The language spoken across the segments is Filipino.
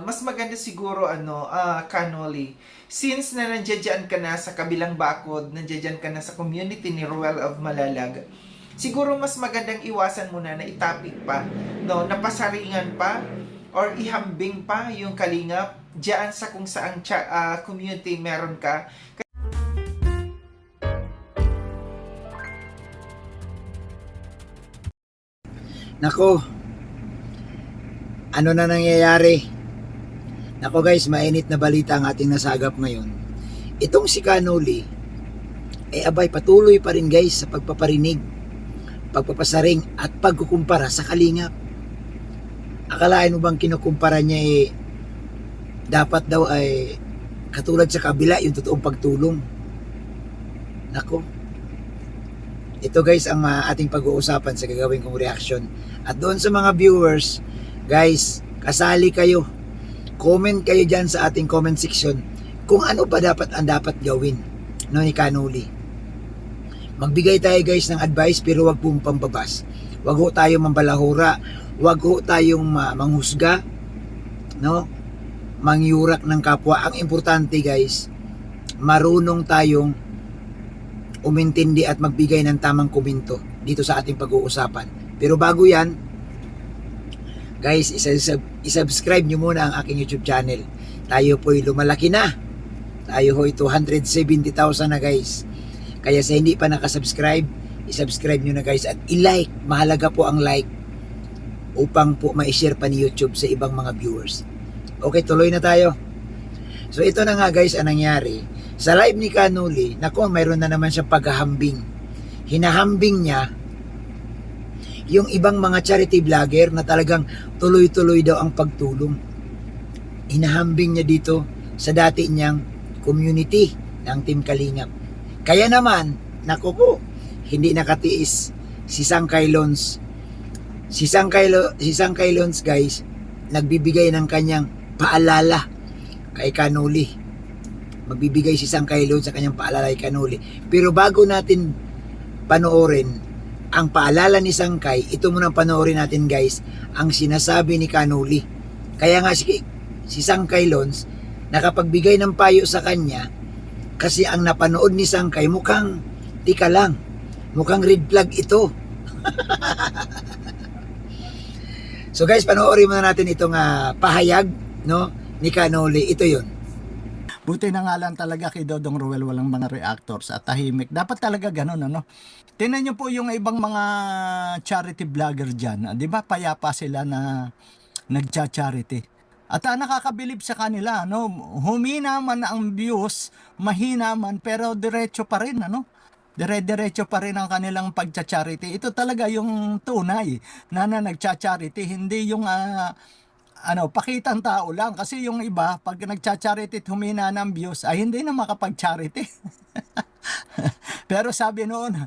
Mas maganda siguro Kanoli. Since na nandiyan ka na sa kabilang bakod, nandiyan ka na sa community ni Ruel of Malalag, siguro mas magandang iwasan muna na itapik pa, no, napasaringan pa or ihambing pa yung kalingap diyan sa kung saang community meron ka. Nako, ano na nangyayari? Nako guys, mainit na balita ang ating nasagap ngayon. Itong si Kanoli, abay patuloy pa rin guys sa pagpaparinig, pagpapasaring at pagkukumpara sa kalingap. Akalain mo bang kinukumpara niya dapat daw ay katulad sa kabila yung totoong pagtulong? Nako, ito guys ang ating pag-uusapan sa gagawin kong reaction. At doon sa mga viewers, guys, kasali kayo. Comment kayo dyan sa ating comment section kung ano pa dapat ang dapat gawin, no, ni Kanoli. Magbigay tayo guys ng advice, pero wag pong pambabas. Wag ho tayong mambalahura, wag ho tayong manghusga, no, mangyurak ng kapwa. Ang importante guys, marunong tayong umintindi at magbigay ng tamang komento dito sa ating pag-uusapan. Pero bago yan, guys, isubscribe nyo muna ang aking YouTube channel. Tayo po'y lumalaki na. Tayo ho'y 270,000 na guys. Kaya sa hindi pa nakasubscribe, isubscribe nyo na guys at i-like. Mahalaga po ang like upang po ma-share pa ni YouTube sa ibang mga viewers. Okay, tuloy na tayo. So ito na nga guys ang nangyari. Sa live ni Kanoli, nako, mayroon na naman siyang paghahambing. Hinahambing niya yung ibang mga charity vlogger na talagang tuloy-tuloy daw ang pagtulong. Hinahambing niya dito sa dati niyang community ng Team Kalingap. Kaya naman, nako po, hindi nakatiis si Sangkay Lons. Si Sangkay Lons guys, nagbibigay ng kanyang paalala kay Kanoli. Magbibigay si Sangkay Lons sa kanyang paalala kay Kanoli. Pero bago natin panoorin ang paalala ni Sangkay, ito muna panoorin natin guys ang sinasabi ni Kanoli. Kaya nga si Sangkay Lons nakapagbigay ng payo sa kanya kasi ang napanood ni Sangkay mukhang tika lang, mukhang red flag ito. So guys, panoorin muna natin itong pahayag, no, ni Kanoli. Ito yun. Buti na nga lang talaga kay Dodong Ruel walang mga reactors at tahimik. Dapat talaga ganun, ano? Tingnan nyo po yung ibang mga charity vlogger dyan. Di ba payapa sila na nagcha-charity? At nakakabilib sa kanila, no? Humina man ang views, mahina man, pero diretso pa rin, ano? Dire-diretso pa rin ang kanilang pagcha-charity. Ito talaga yung tunay na nagcha-charity, hindi yung pakitang tao lang. Kasi yung iba, pag nagcha-charity at humina ng views, ay hindi na makapag-charity. pero sabi noon,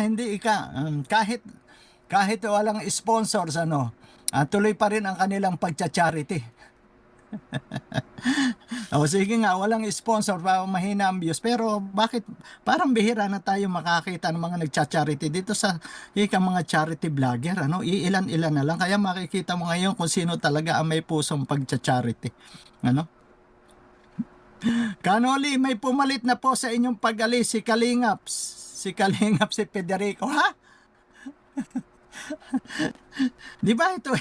hindi kahit walang sponsors, tuloy pa rin ang kanilang pagcha-charity. O sige nga, walang sponsor, mahina ang views, pero bakit parang bihira na tayo makakita ng mga nagcha-charity dito sa mga charity vlogger, iilan-ilan na lang. Kaya makikita mo ngayon kung sino talaga ang may pusong pagcha-charity, Kanoli, may pumalit na po sa inyong pag-alis si Kalingap, si Federico, ha? Di ba ito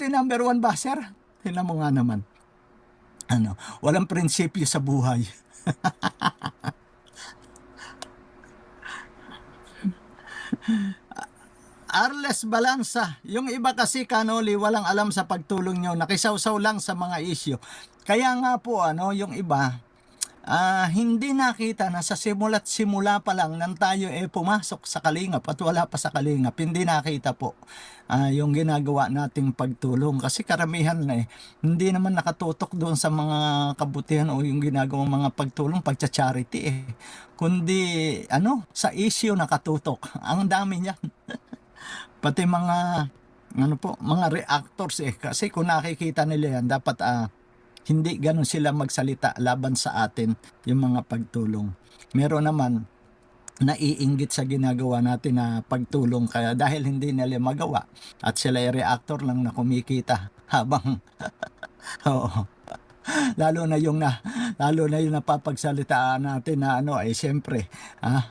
yung number 1 basher? Tingnan mo nga naman. Walang prinsipyo sa buhay. Arles Balanza, yung iba kasi Kanoli walang alam sa pagtulong nyo, nakisawsaw lang sa mga isyo. Kaya nga po yung iba hindi nakita na sa simula't simula pa lang nang tayo pumasok sa Kalingap at wala pa sa Kalingap, hindi nakita po yung ginagawa nating pagtulong. Kasi karamihan na hindi naman nakatutok doon sa mga kabutihan o yung ginagawang mga pagtulong, pagcha-charity kundi sa issue nakatutok. Ang dami niyan. Pati mga mga reactors kasi kung nakikita nila yan, dapat hindi ganun sila magsalita laban sa atin yung mga pagtulong. Meron naman naiinggit sa ginagawa natin na pagtulong, kaya dahil hindi nila magawa at sila ay reactor lang na kumikita habang oo. Lalo na yung napapagsalitaan natin na ano ay siyempre ah,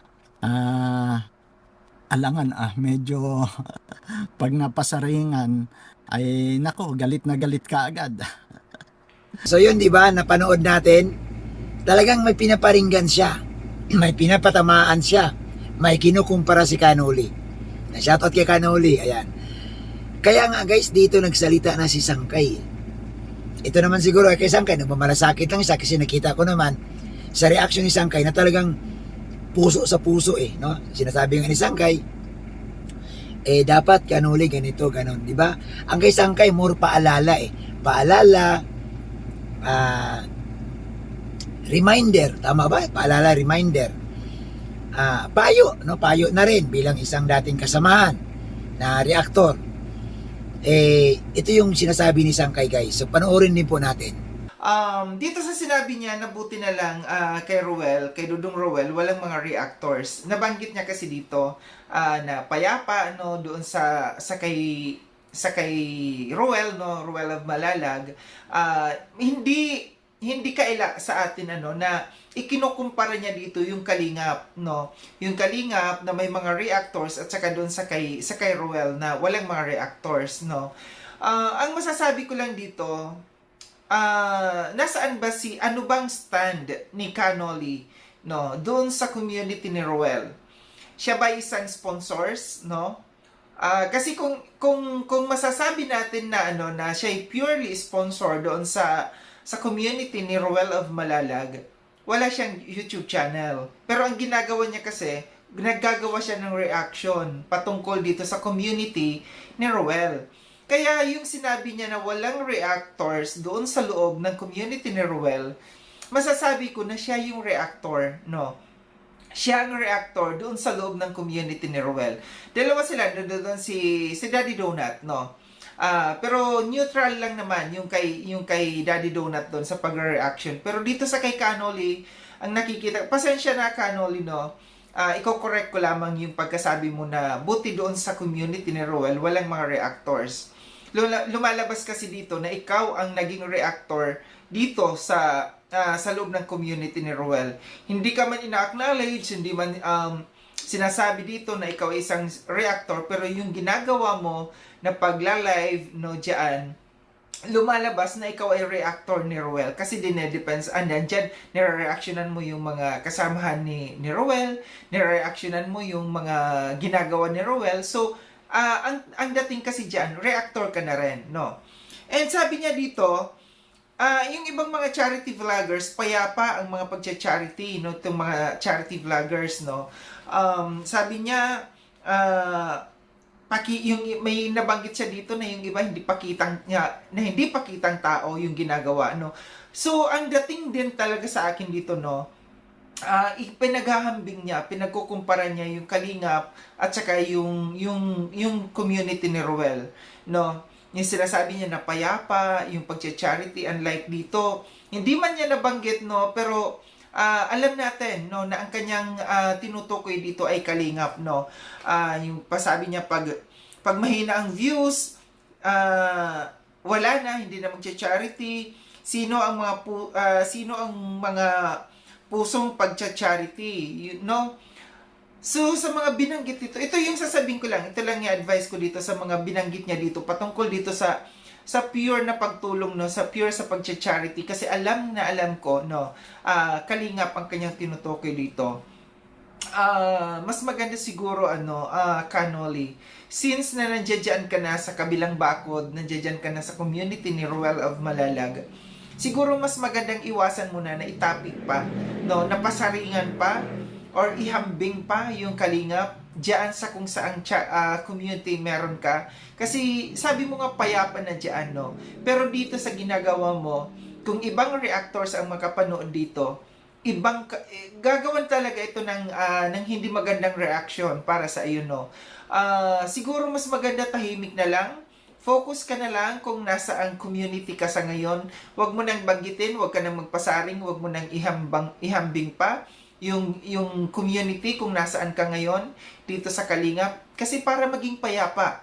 alangan medyo pag napasaringan ay nako, galit na galit ka agad. So yun, di ba, napanood natin, talagang may pinaparinggan siya, may pinapatamaan siya, may kinukumpara si Canoli. Na-shoutout kay Canoli, ayan. Kaya nga guys, dito nagsalita na si Sangkay. Ito naman siguro kay Sangkay, nagmamalasakit lang siya kasi nakita ko naman sa reaction ni Sangkay na talagang puso sa puso no? Sinasabi nga ni Sangkay, dapat Canoli ganito, ganon, di ba? Ang kay Sangkay, more paalala Paalala, reminder, tama ba? Paalala, reminder. Payo, no? Payo na rin bilang isang dating kasamahan na reactor. Ito yung sinasabi ni Sangkay guys. So panoorin din po natin. Dito sa sinabi niya, nabuti na lang kay Ruel, kay Dudong Ruel, walang mga reactors. Nabanggit niya kasi dito na payapa doon sa kay Ruel, no, Ruel of Malalag, hindi kaila sa atin na ikinukumpara niya dito yung Kalingap, no, yung Kalingap na may mga reactors at saka doon sa kay Ruel na walang mga reactors, no. Ang masasabi ko lang dito, nasaan ba ano bang stand ni Canoli, no, doon sa community ni Ruel? Siya ba isang sponsors, no? Kasi kung masasabi natin na na siya ay purely sponsor doon sa community ni Ruel of Malalag, wala siyang YouTube channel. Pero ang ginagawa niya kasi, naggagawa siya ng reaction patungkol dito sa community ni Ruel. Kaya yung sinabi niya na walang reactors doon sa loob ng community ni Ruel, masasabi ko na siya yung reactor, no? Siya ang reactor doon sa loob ng community ni Ruel. Dalawa sila, doon si Daddy Donut, no? Pero neutral lang naman yung kay Daddy Donut doon sa pag-reaction. Pero dito sa kay Canoli, ang nakikita, pasensya na Canoli, no? Iko-correct ko lamang yung pagkasabi mo na buti doon sa community ni Ruel, walang mga reactors. Lumalabas kasi dito na ikaw ang naging reactor dito sa loob ng community ni Ruel. Hindi ka man ina-acknowledge, hindi man sinasabi dito na ikaw ay isang reactor, pero yung ginagawa mo na pagla-live, no, diyan, lumalabas na ikaw ay reactor ni Ruel kasi dinedepends, andyan, nire-reactionan mo yung mga kasamahan ni Ruel, nire-reactionan mo yung mga ginagawa ni Ruel. So, ang dating kasi diyan, reactor ka na rin, no? And sabi niya dito, yung ibang mga charity vloggers, payapa ang mga pagcha-charity, no? Itong mga charity vloggers, no? Sabi niya, yung may nabanggit siya dito na yung iba hindi pakitang tao yung ginagawa, no? So, ang dating din talaga sa akin dito, no? Pinaghahambing niya, pinagkukumpara niya yung Kalingap at saka yung community ni Ruel, no? Yung sinasabi niya na payapa, yung pagcha-charity, unlike dito, hindi man niya nabanggit, no, pero alam natin, no, na ang kanyang tinutukoy dito ay Kalingap, no. Yung pasabi niya pag mahina ang views, wala na, hindi na magcha-charity. Sino ang mga pusong pagcha-charity, no? So, sa mga binanggit dito, ito yung sasabihin ko lang, ito lang yung advice ko dito sa mga binanggit niya dito, patungkol dito sa pure na pagtulong, no, sa pure sa pagcha-charity, kasi alam ko, no, Kalingap ang kanyang tinutukoy dito. Mas maganda siguro, Canoli, since na nandiyan ka na sa kabilang bakod, nandiyan ka na sa community ni Ruel of Malalag, siguro mas magandang iwasan mo na itapik pa, no, napasaringan pa, or ihambing pa yung Kalingap diyan sa kung saang community meron ka. Kasi sabi mo nga payapa na diyan, no? Pero dito sa ginagawa mo, kung ibang reactors ang makapanood dito, gagawan talaga ito ng hindi magandang reaction para sa iyo, no? Siguro mas maganda tahimik na lang. Focus ka na lang kung nasaan community ka sa ngayon. Huwag mo nang banggitin, huwag ka nang magpasaring, huwag mo nang ihambing pa. yung community kung nasaan ka ngayon dito sa Kalingap, kasi para maging payapa.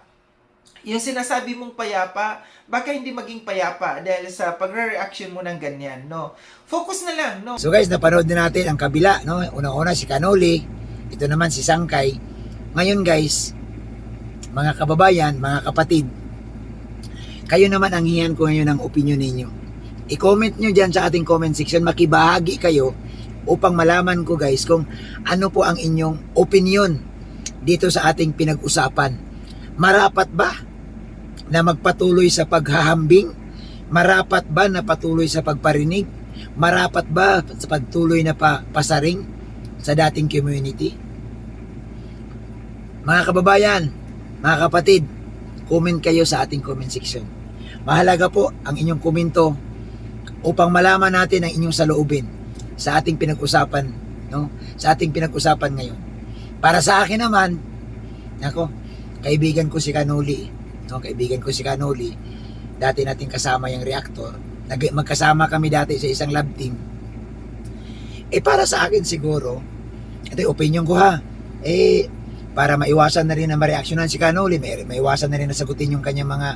Yung sinasabi mong payapa, baka hindi maging payapa dahil sa pagre-reaction mo ng ganyan, no? Focus na lang, no? So guys, napanood din natin ang kabila, no? Unang-una si Canoli, ito naman si Sangkay. Ngayon guys, mga kababayan, mga kapatid, kayo naman ang hiyan ko ngayon ng opinion ninyo. I-comment nyo dyan sa ating comment section, makibahagi kayo upang malaman ko guys kung ano po ang inyong opinion dito sa ating pinag-usapan. Marapat ba na magpatuloy sa paghahambing? Marapat ba na patuloy sa pagparinig? Marapat ba sa pagtuloy na pasaring sa dating community? Mga kababayan, mga kapatid, comment kayo sa ating comment section. Mahalaga po ang inyong komento upang malaman natin ang inyong saloobin sa ating pinag-usapan, no? Sa ating pinag-usapan ngayon. Para sa akin naman, nako, kaibigan ko si Canoli, no? Kaibigan ko si Canoli. Dati nating kasama yung reactor. Magkasama kami dati sa isang lab team. Para sa akin siguro, ito yung opinion ko ha. Para maiwasan na rin na mareaksyonan si Canoli, maiwasan na rin na sagutin yung kanyang mga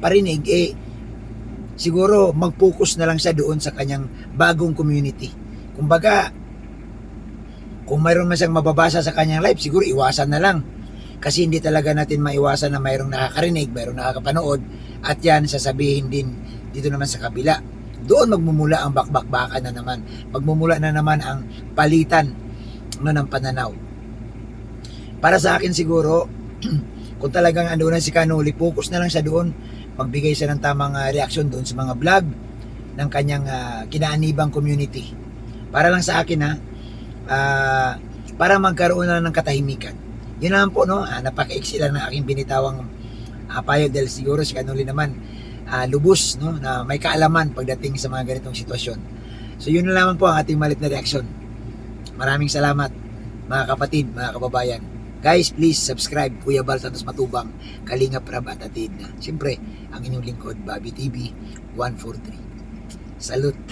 parinig, siguro mag-focus na lang siya doon sa kanyang bagong community. Kumbaga, kung mayroon man siyang mababasa sa kanyang live, siguro iwasan na lang. Kasi hindi talaga natin maiwasan na mayroong nakakarinig, mayroong nakakapanood, at yan sasabihin din dito naman sa kabila. Doon magmumula ang bakbakbakan na naman. Magmumula na naman ang palitan ng pananaw. Para sa akin siguro, kung talagang andoon na si Canoli, focus na lang siya doon, magbigay siya ng tamang reaksyon doon sa mga vlog ng kanyang kinaanibang community. Para lang sa akin para magkaroon na ng katahimikan. Yun naman po, no? Napaka-iksi lang ng aking binitawang payo dahil siguro si Canoli naman lubos, no? Na may kaalaman pagdating sa mga ganitong sitwasyon. So yun na lamang po ang ating malit na reaksyon. Maraming salamat mga kapatid, mga kababayan. Guys, please subscribe Kuya Bal Santos Matubang, Kalingap Rab at Atid na. Siyempre, ang inyong lingkod, Bobby TV 143. Salute!